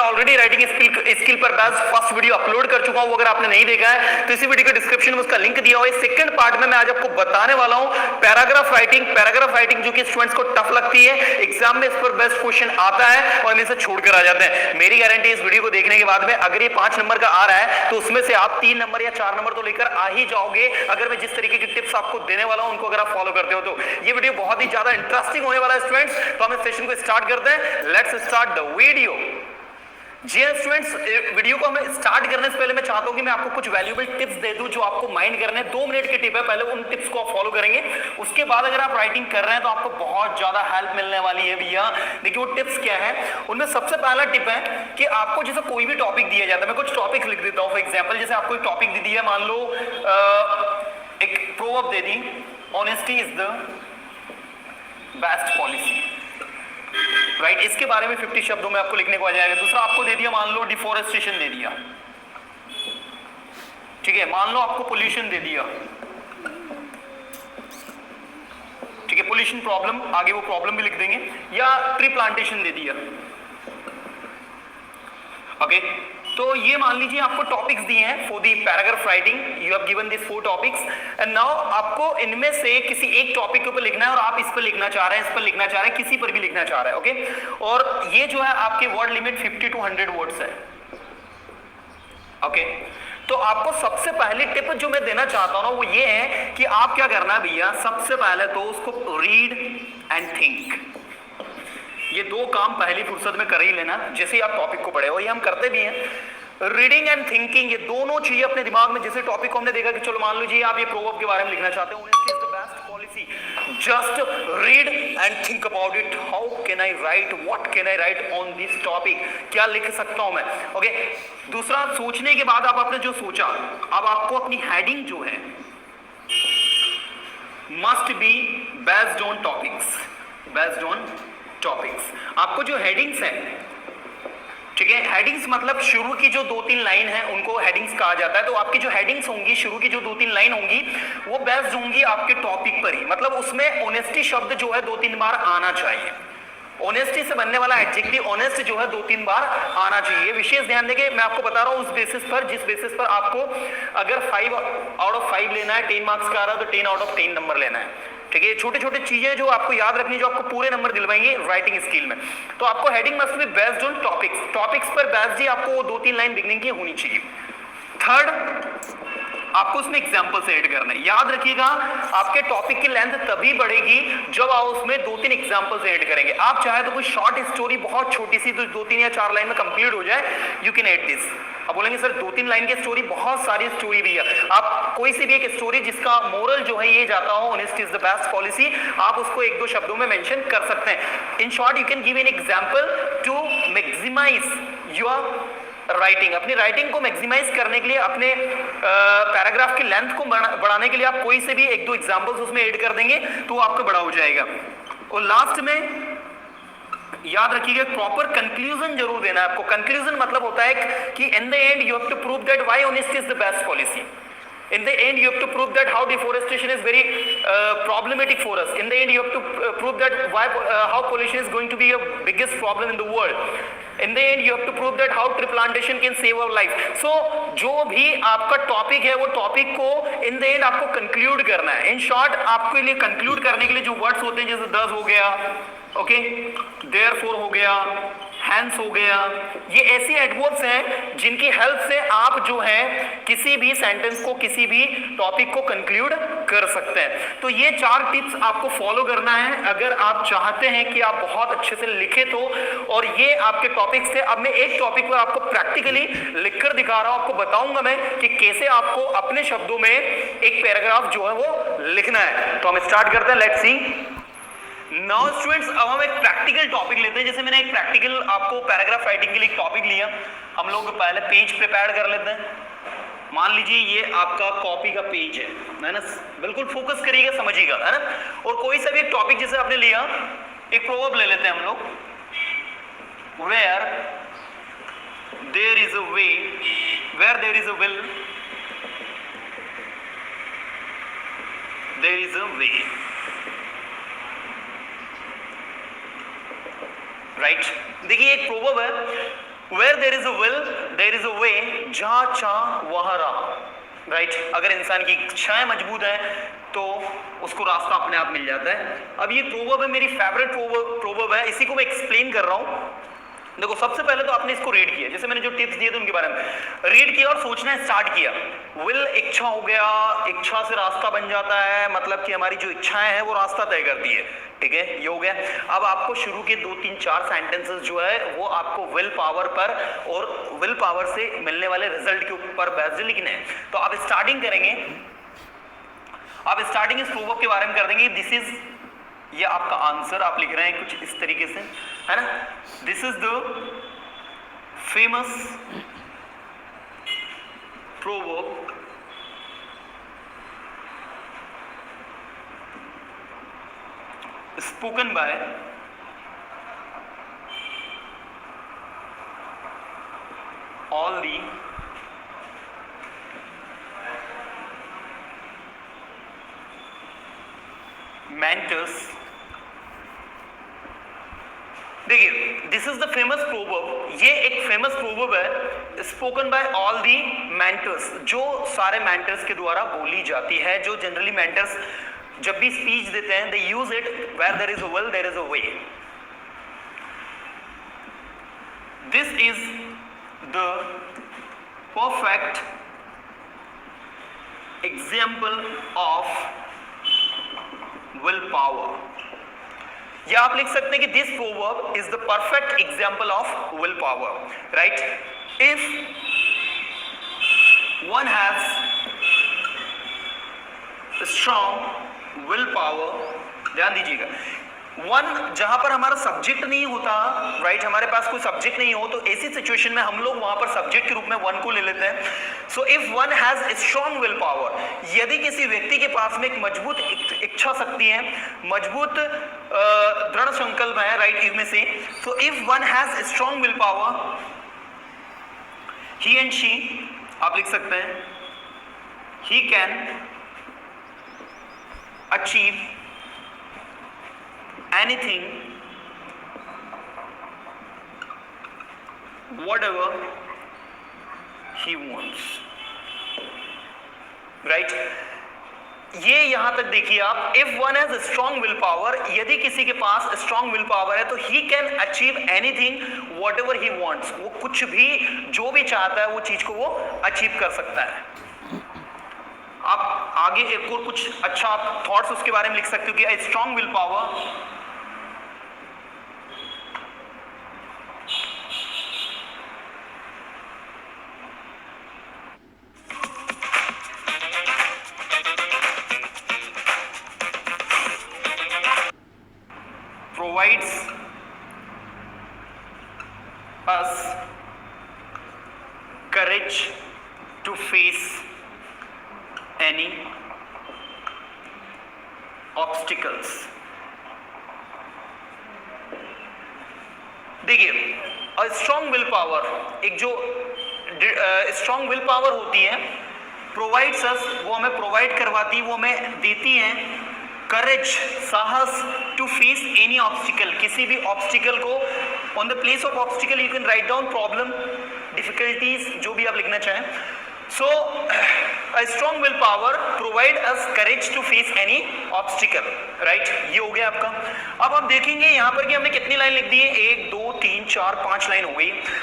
Already writing skill पर based first video upload कर चुका हूं, अगर आपने नहीं देखा है तो इसी वीडियो के डिस्क्रिप्शन में उसका लिंक दिया हुआ है। सेकंड पार्ट में मैं आज आपको बताने वाला हूं पैराग्राफ राइटिंग जो कि स्टूडेंट्स को टफ लगती है, एग्जाम में इस पर बेस्ट क्वेश्चन आता है और इनमें से छोड़कर आ जाते हैं। मेरी गारंटी इस वीडियो को देखने के बाद में अगर ये 5 नंबर का आ रहा है तो उसमें से आप 3 नंबर या 4 नंबर तो लेकर आ ही जाओगे, अगर मैं जिस तरीके की टिप्स आपको देने वाला हूं उनको अगर आप फॉलो करते हो तो। ये वीडियो बहुत ही ज्यादा इंटरेस्टिंग होने वाला है स्टूडेंट्स, तो हम इस सेशन को स्टार्ट करते हैं। Let's start the video. जी स्टूडेंट्स, वीडियो को हमें स्टार्ट करने से पहले मैं चाहता हूं कि मैं आपको कुछ वैल्यूएबल टिप्स दे दूं जो आपको माइंड करने हैं। 2 मिनट की टिप है, पहले उन टिप्स को आप फॉलो करेंगे, उसके बाद अगर आप राइटिंग कर रहे हैं तो आपको बहुत ज्यादा हेल्प मिलने वाली है भैया। देखिए वो टिप्स क्या है, उनमें सबसे पहला टिप है कि आपको जैसे कोई भी टॉपिक दिया जाता है, मैं कुछ टॉपिक लिख देता हूं। फॉर एग्जाम्पल जैसे आपको एक टॉपिक दे दिया, मान लो एक proverb they the, honesty is the best policy, right. इसके बारे में 50 शब्दों में आपको लिखने को आ जाएगा। दूसरा आपको दे दिया, मान लो डिफोरेस्टेशन दे दिया, ठीक है। मान लो आपको पोल्यूशन दे दिया, ठीक है, पोल्यूशन प्रॉब्लम, आगे वो प्रॉब्लम भी लिख देंगे। या ट्री प्लांटेशन दे दिया, ओके। तो ये मान लीजिए आपको टॉपिक्स दिए हैं for the paragraph writing, you have given this 4 topics and now आपको इनमें से किसी एक टॉपिक के ऊपर लिखना है और आप इस पर लिखना चाह रहे हैं, इस पर लिखना चाह रहे हैं, किसी पर भी लिखना चाह रहे हैं, ओके। और ये जो है आपके वर्ड लिमिट 50 to 100 वर्ड्स है, ओके। तो आपको सबसे पहली टिप जो मैं देना चाहता हूं ना वो ये है कि आप क्या करना है भैया, सबसे पहले तो उसको रीड एंड थिंक, ये 2 काम पहली फुर्सत में कर ही लेना जैसे ही आप टॉपिक को पढ़े हो। ये हम करते भी हैं, रीडिंग एंड थिंकिंग, ये दोनों चीजें अपने दिमाग में। जैसे टॉपिक को हमने देखा कि चलो मान लीजिए आप ये प्रोवर्ब के बारे में लिखना चाहते हो, honesty is the best policy, just read and think about it, how can I right, what can I right on this topic, क्या लिख सकता हूं मैं, ओके। दूसरा, सोचने के बाद आप आपने जो सोचा, अब आपको अपनी हेडिंग जो है must be based on topics, based on topics. आपको जो हेडिंग्स है, ठीक है, हेडिंग्स मतलब शुरू की जो 2-3 लाइन है उनको हेडिंग्स कहा जाता है। तो आपकी जो हेडिंग्स होंगी, शुरू की जो 2-3 लाइन होंगी वो बेस्ड होंगी आपके टॉपिक पर ही, मतलब उसमें ऑनेस्टी शब्द जो है 2-3 बार आना चाहिए। ऑनेस्टी से बनने वाला एडजेक्टिव ऑनेस्ट जो है 2-3 बार आना चाहिए। विशेष ध्यान देंगे, मैं आपको बता रहा हूं उस बेसिस पर जिस बेसिस पर आपको अगर 5 आउट ऑफ 5 लेना है, 10 मार्क्स का आ रहा है तो 10 आउट ऑफ 10 नंबर लेना है, ठीक है। छोटे छोटे चीजें जो आपको याद रखनी, जो आपको पूरे नंबर दिलवाएंगे राइटिंग स्किल में। तो आपको heading must be based on topics, topics पर बेस्ड ही आपको 2-3 लाइन बिगनिंग की होनी चाहिए। थर्ड, आपको उसमें एग्जाम्पल से ऐड करना है। याद रखिएगा आपके टॉपिक की लेंथ तभी बढ़ेगी जब आप उसमें 2-3 एग्जाम्पल से ऐड करेंगे। आप चाहे तो कोई शॉर्ट स्टोरी बहुत छोटी सी, तो 2-3 या 4 लाइन में कंप्लीट हो जाए, यू कैन ऐड दिस। अब बोलेंगे सर 2-3 लाइन की स्टोरी, बहुत सारी स्टोरी भी है। आप कोई सी भी एक स्टोरी जिसका मोरल जो है ये जाता हो, honesty is the best policy, आप उसको 1-2 शब्दों में मेंशन कर सकते हैं। In short you can give an example to maximise your writing. अपनी राइटिंग को मैक्सिमाइज करने के लिए, अपने पैराग्राफ की लेंथ को बढ़ाने के लिए आप कोई से भी 1-2 एग्जांपल्स उसमें ऐड कर देंगे तो आपको बड़ा हो जाएगा। और लास्ट में याद रखिएगा प्रॉपर कंक्लूजन जरूर देना है आपको। कंक्लूजन मतलब होता है कि in the end you have to prove that why honesty is the best policy. In the end, you have to prove that how deforestation is very problematic for us. In the end, you have to prove that how pollution is going to be a biggest problem in the world. In the end, you have to prove that how tree plantation can save our life. So, जो भी आपका topic है वो topic को in the end आपको conclude करना है। In short, आपके लिए कंक्लूड करने के लिए जो वर्ड्स होते हैं जैसे thus हो गया, ओके, therefore हो गया, हैंस हो गया, ये ऐसी एडवर्ब्स हैं जिनकी हेल्प से आप जो है किसी भी सेंटेंस को, किसी भी टॉपिक को कंक्लूड कर सकते हैं। तो ये 4 टिप्स आपको फॉलो करना है अगर आप चाहते हैं कि आप बहुत अच्छे से लिखे तो। और ये आपके टॉपिक्स थे। अब मैं एक टॉपिक पर आपको प्रैक्टिकली लिखकर दिखा रहा हूं, आपको बताऊंगा मैं कि कैसे आपको अपने शब्दों में एक पैराग्राफ जो है वो लिखना है। तो हम स्टार्ट करते हैं, लेट्स सी। नाउ स्टूडेंट्स, अब हम एक प्रैक्टिकल टॉपिक लेते हैं। जैसे मैंने एक प्रैक्टिकल आपको पैराग्राफ राइटिंग के लिए एक टॉपिक लिया, हम लोग पहले पेज प्रिपेयर कर लेते हैं। मान लीजिए ये आपका कॉपी का पेज है ना, बिल्कुल फोकस करिएगा, समझिएगा, है ना। और कोई सा भी एक टॉपिक जैसे आपने लिया, एक प्रोवर्ब ले लेते हैं हम लोग, where there is a way, where there is a will, there is a way, right. देखिए एक प्रोवर्ब है, where there is a will there is a way, जहां चाह वहां राह, राइट। अगर इंसान की इच्छाएं मजबूत है तो उसको रास्ता अपने आप मिल जाता है। अब ये प्रोवर्ब है, मेरी फेवरेट प्रोवर्ब है, इसी को मैं एक्सप्लेन कर रहा हूं। देखो सबसे पहले तो आपने इसको रीड किया, जैसे मैंने जो टिप्स दिए थे उनके बारे में रीड किया और सोचना स्टार्ट किया। विल इच्छा हो गया, इच्छा से रास्ता बन जाता है, मतलब कि हमारी जो इच्छाएं हैं वो रास्ता तय करती है, ठीक है, ये हो गया। अब आपको शुरू के 2 3 4 सेंटेंसेस जो है वो आपको विल पावर पर और विल पावर से मिलने वाले रिजल्ट के ऊपर बेस्ड लिखने हैं। तो आप स्टार्टिंग करेंगे, आप स्टार्टिंग इस प्रोवर्ब के बारे में कर देंगे, दिस इज, ये आपका आंसर आप लिख रहे हैं कुछ इस तरीके से, है ना। This is the famous proverb spoken by all the mentors। देखिए, this is the famous proverb, ये एक फेमस प्रोवर्ब है, spoken by all the mentors, जो सारे मेंटर्स के द्वारा बोली जाती है। जो जनरली मेंटर्स जब भी स्पीच देते हैं, they use it where there is a will there is a way. This is the perfect example of will power, या आप लिख सकते हैं कि this proverb is the perfect example of will power, right. If one has strong will power, ध्यान दीजिएगा, one जहां पर हमारा सब्जेक्ट नहीं होता, राइट, हमारे पास कोई सब्जेक्ट नहीं हो, तो ऐसी सिचुएशन में हम लोग वहां पर सब्जेक्ट के रूप में वन को ले लेते हैं। So if one has strong will power, यदि किसी व्यक्ति के पास में एक मजबूत इच्छा शक्ति है, मजबूत दृढ़ संकल्प है, राइट, इनमें से, so if one has strong will power, he and she, आप लिख सकते हैं, he can achieve anything whatever he wants, right। ये यहां तक देखिए आप, if one has strong will power, यदि किसी के पास स्ट्रॉन्ग विल पावर है तो he can achieve anything what ever he wants, वो कुछ भी जो भी चाहता है वो चीज को वो अचीव कर सकता है। आप आगे एक और कुछ अच्छा आप थॉट्स उसके बारे में लिख सकते हो कि strong will power provides us courage to face any obstacles। देखिए, स्ट्रॉन्ग विल पावर, एक जो स्ट्रॉन्ग विल पावर होती है, प्रोवाइड्स अस, वो हमें प्रोवाइड करवाती है, वो हमें देती है करेज, साहस, टू फेस एनी ऑब्स्टिकल, किसी भी ऑब्स्टिकल को। On the place of obstacle you can write down problem, difficulties, जो भी आप लिखना चाहें। सो a strong willpower provide us courage to face any obstacle, right। ये हो गया आपका। अब आप देखेंगे यहाँ पर कि हमने कितनी लाइन लिख दी है, 1 2 3 4 5 लाइन हो गई।